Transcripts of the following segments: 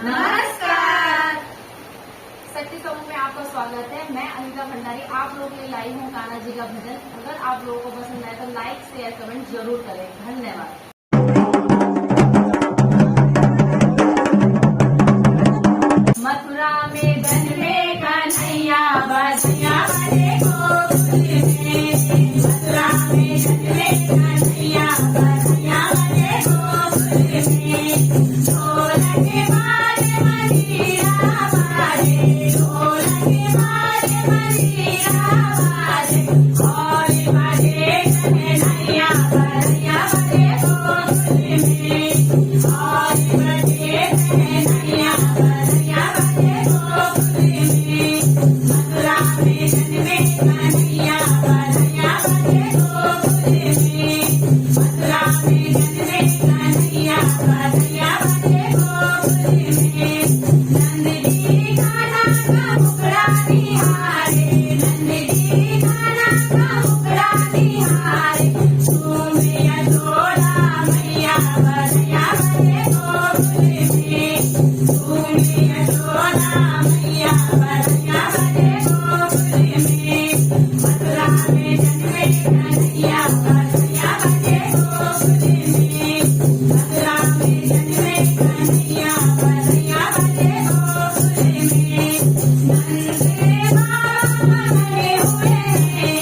नमस्कार। शक्ति समूह में आपका स्वागत है। मैं अनिता भंडारी आप लोग के लिए लाई हूँ कान्हा जी का भजन। अगर आप लोगों को पसंद आए तो लाइक शेयर कमेंट जरूर करें। धन्यवाद। मथुरा में जन्मे कन्हैया बसिया बने गोकुल में। मथुरा में जन्मे कन्हैया बसिया बने गोकुल में। ढोल के बाजे मजीरा बाजे, ढोल के बाजे मजीरा बाजे, और बाजे कन्हैया बसिया बने गोकुल में। और बाजे कन्हैया बसिया बने गोकुल में। मथुरा में जन्मे कन्हैया बसिया बने गोकुल में। मथुरा में जन्मे कन्हैया बसिया बने गोकुल में। नंद जी कान्हा का मुखड़ा निहारे, नंद जी कान्हा का मुखड़ा निहारे। झूमे यशोदा मैया बसिया बने गोकुल में। झूमे यशोदा मैया बसिया बने गोकुल में। मथुरा में जन्मे कन्हैया बसिया बने गोकुल में। मथुरा में जन्मे कन्हैया बसिया बने गोकुल में। नंदे बाबा बने हुए हैं,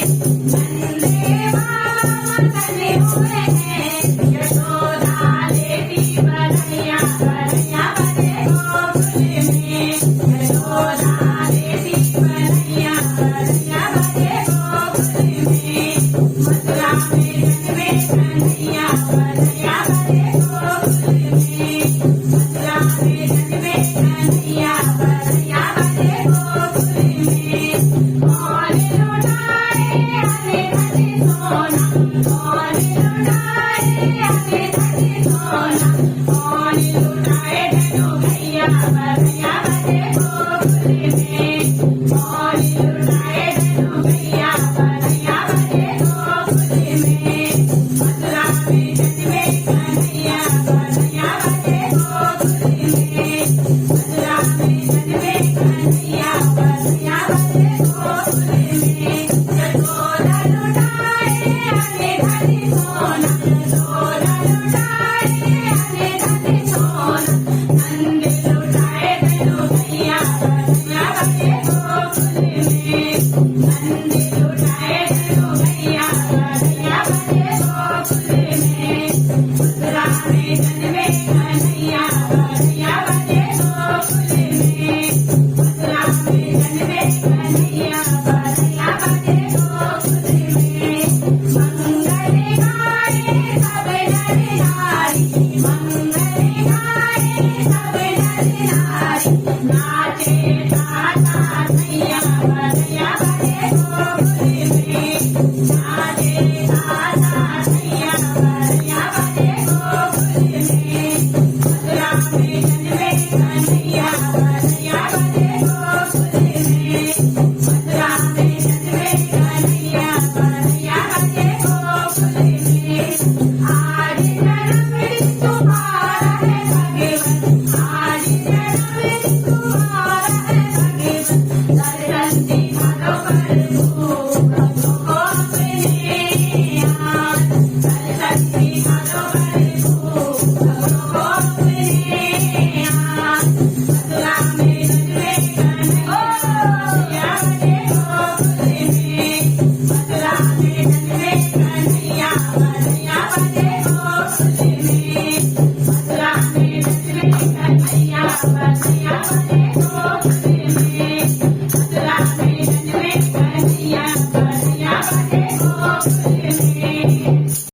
नंदे बाबा बने हुए हैं। यशोदा देवी बधैया बधैया बने गोकुल में। यशोदा देवी बधैया बधैया बने गोकुल में। मथुरा में जन्मे कन्हैया बधैया बने गोकुल में। मथुरा में जन्मे कन्हैया बधैया बने गोकुल में। और लुटाए आने धने सोना, और लुटाए आने धने सोना, और लुटाए धनु भैया बधैया बने गोकुल में। और लुटाए धनु भैया बधैया बने गोकुल में। मथुरा में जन्मे कन्हैया बधैया बने गोकुल में। मथुरा में जन्मे कन्हैया बधैया बने गोकुल में। यशोदा लुटाए आने धने सोना, यशोदा लुटाए आने धने सोना। नंद लुटाए धनु भैया बधैया बने गोकुल में। नंद लुटाए धनु भैया बधैया बने गोकुल में। मथुरा में जन्मे कन्हैया बधैया बने गोकुल में। मथुरा में जन्मे कन्हैया बधैया बने गोकुल में। मंगल गाए सब नर नारी, मंगल गाए सब नर नारी। नाचे गाता